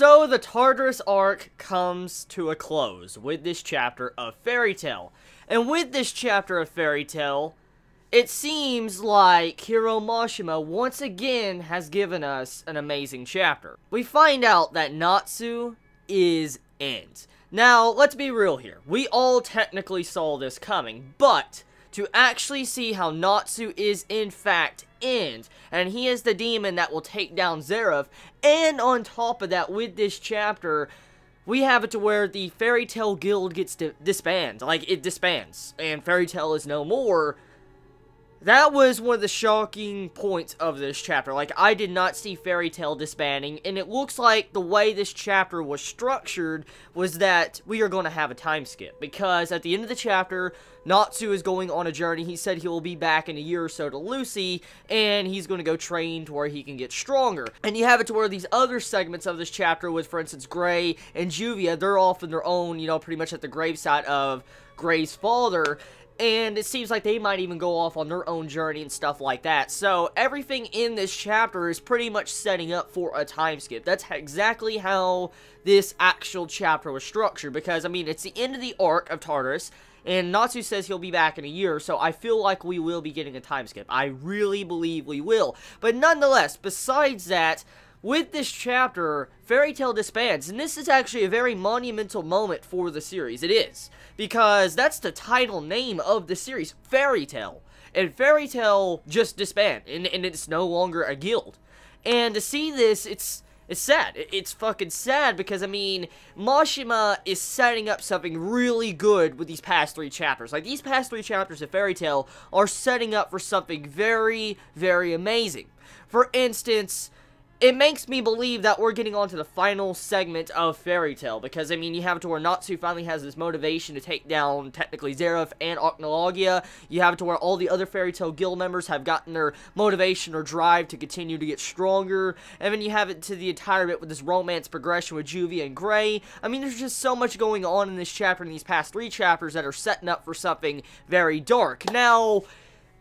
So the Tartarus Arc comes to a close with this chapter of Fairy Tail. And with this chapter of Fairy Tail, it seems like Hiro Mashima once again has given us an amazing chapter. We find out that Natsu is N.D. Now, let's be real here. We all technically saw this coming, but to actually see how Natsu is in fact N.D, and he is the demon that will take down Zeref, and on top of that, with this chapter, we have it to where the Fairy Tail Guild gets disbanded. Like, it disbands, and Fairy Tail is no more. That was one of the shocking points of this chapter. Like, I did not see Fairy Tail disbanding, and it looks like the way this chapter was structured was that we are going to have a time skip. Because at the end of the chapter, Natsu is going on a journey. He said he will be back in a year or so to Lucy, and he's going to go train to where he can get stronger. And you have it to where these other segments of this chapter with, for instance, Gray and Juvia, they're off in their own, you know, pretty much at the gravesite of Gray's father. And it seems like they might even go off on their own journey and stuff like that. So, everything in this chapter is pretty much setting up for a time skip. That's exactly how this actual chapter was structured. Because, I mean, it's the end of the arc of Tartarus, and Natsu says he'll be back in a year, so I feel like we will be getting a time skip. I really believe we will. But nonetheless, besides that, with this chapter, Fairy Tail disbands, and this is actually a very monumental moment for the series. It is, because that's the title name of the series, Fairy Tail. And Fairy Tail just disbanded, and it's no longer a guild. And to see this, it's sad. It's fucking sad, because, I mean, Mashima is setting up something really good with these past 3 chapters. Like, these past 3 chapters of Fairy Tail are setting up for something very, very amazing. For instance, it makes me believe that we're getting on to the final segment of Fairy Tail, because, I mean, you have it to where Natsu finally has this motivation to take down, technically, Zeref and Ocnologia. You have it to where all the other Fairy Tail Guild members have gotten their motivation or drive to continue to get stronger, and then you have it to the entire bit with this romance progression with Juvia and Gray. I mean, there's just so much going on in this chapter, in these past 3 chapters, that are setting up for something very dark. Now,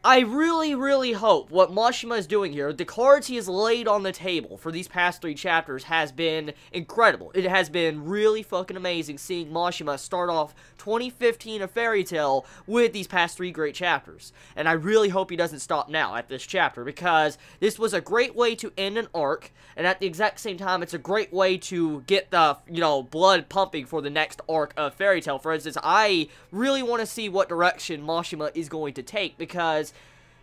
I really, really hope what Mashima is doing here, the cards he has laid on the table for these past 3 chapters, has been incredible. It has been really fucking amazing seeing Mashima start off 2015 of Fairy Tail with these past 3 great chapters. And I really hope he doesn't stop now at this chapter, because this was a great way to end an arc, and at the exact same time, it's a great way to get the, you know, blood pumping for the next arc of Fairy Tail. For instance, I really want to see what direction Mashima is going to take, because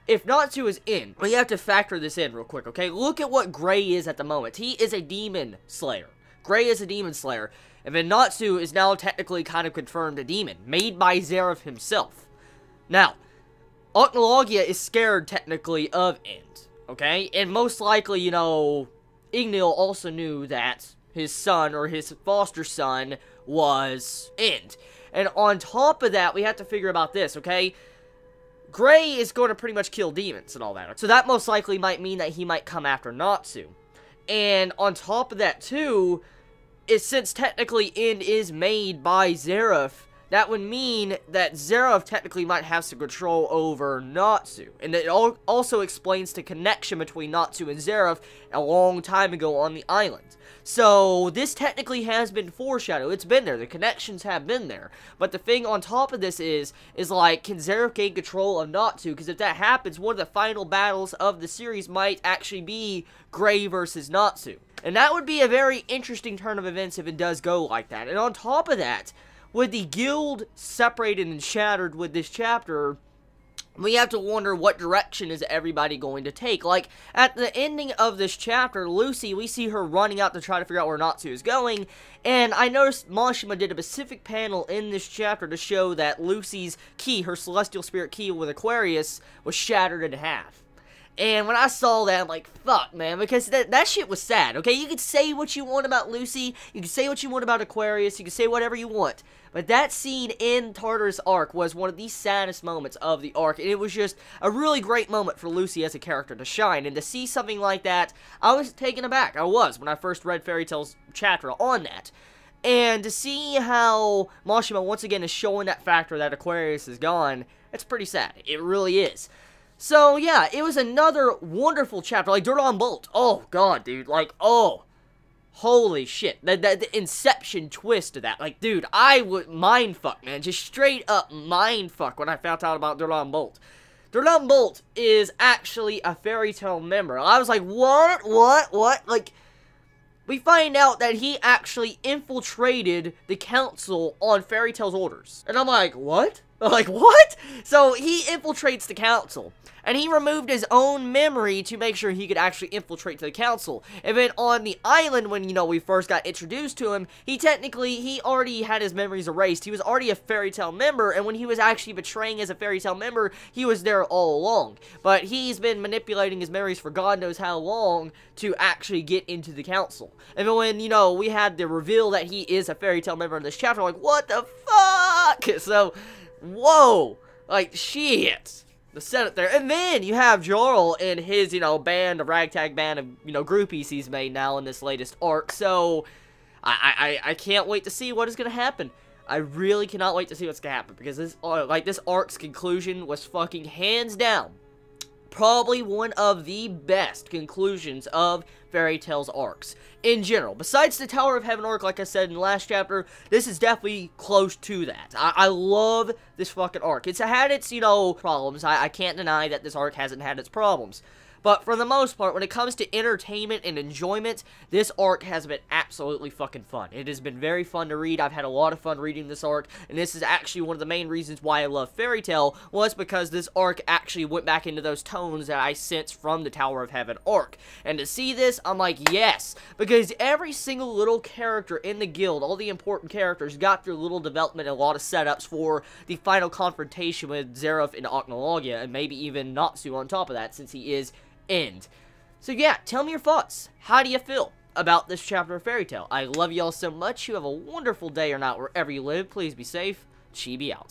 if Natsu is in, we have to factor this in real quick, okay? Look at what Gray is at the moment. He is a demon slayer. Gray is a demon slayer. And then Natsu is now technically kind of confirmed a demon, made by Zeref himself. Now, Ocnologia is scared technically of N.D, okay? And most likely, you know, Ignil also knew that his son, or his foster son, was N.D. And on top of that, we have to figure about this, okay? Gray is going to pretty much kill demons and all that. So that most likely might mean that he might come after Natsu. And on top of that too, since technically N.D is made by Zeref, that would mean that Zeref technically might have some control over Natsu. And it also explains the connection between Natsu and Zeref a long time ago on the island. So, this technically has been foreshadowed. It's been there. The connections have been there. But the thing on top of this is like, can Zeref gain control of Natsu? Because if that happens, one of the final battles of the series might actually be Gray versus Natsu. And that would be a very interesting turn of events if it does go like that. And on top of that, with the guild separated and shattered with this chapter, we have to wonder what direction is everybody going to take. Like, at the ending of this chapter, Lucy, we see her running out to try to figure out where Natsu is going, and I noticed Mashima did a specific panel in this chapter to show that Lucy's key, her celestial spirit key with Aquarius, was shattered in half. And when I saw that, I'm like, fuck, man, because that shit was sad, okay? You can say what you want about Lucy, you can say what you want about Aquarius, you can say whatever you want, but that scene in Tartarus Arc was one of the saddest moments of the arc, and it was just a really great moment for Lucy as a character to shine, and to see something like that, I was taken aback. I was, when I first read Fairy Tail's chapter on that. And to see how Mashima once again is showing that factor that Aquarius is gone, it's pretty sad. It really is. So, yeah, it was another wonderful chapter. Like, Doranbolt. Oh, God, dude. Like, oh. Holy shit. The inception twist of that. Like, dude, I would mindfuck, man. Just straight up mindfuck when I found out about Doranbolt. Doranbolt is actually a Fairy Tail member. I was like, what? Like, we find out that he actually infiltrated the council on Fairy Tail's orders. And I'm like, what? Like, what? So, he infiltrates the council. And he removed his own memory to make sure he could actually infiltrate to the council. And then on the island, when, you know, we first got introduced to him, he already had his memories erased. He was already a Fairy Tail member, and when he was actually betraying as a Fairy Tail member, he was there all along. But he's been manipulating his memories for God knows how long to actually get into the council. And then when, you know, we had the reveal that he is a Fairy Tail member in this chapter, like, what the fuck? So, whoa. Like, shit. The setup there. And then you have Jarl and his, you know, band, a ragtag band of, you know, groupies he's made now in this latest arc. So, I can't wait to see what is going to happen. I really cannot wait to see what's going to happen. Because this, this arc's conclusion was fucking hands down probably one of the best conclusions of Fairy Tail's arcs in general. Besides the Tower of Heaven arc, like I said in the last chapter, this is definitely close to that. I love this fucking arc. It's had its, you know, problems. I can't deny that this arc hasn't had its problems. But for the most part, when it comes to entertainment and enjoyment, this arc has been absolutely fucking fun. It has been very fun to read. I've had a lot of fun reading this arc, and this is actually one of the main reasons why I love Fairy Tail, was because this arc actually went back into those tones that I sensed from the Tower of Heaven arc. And to see this, I'm like, yes, because every single little character in the guild, all the important characters, got through little development and a lot of setups for the final confrontation with Zeref and Ocnologia, and maybe even Natsu on top of that, since he is End. So yeah, tell me your thoughts. How do you feel about this chapter of Fairy Tail? I love y'all so much. You have a wonderful day or night wherever you live. Please be safe. Chibi out.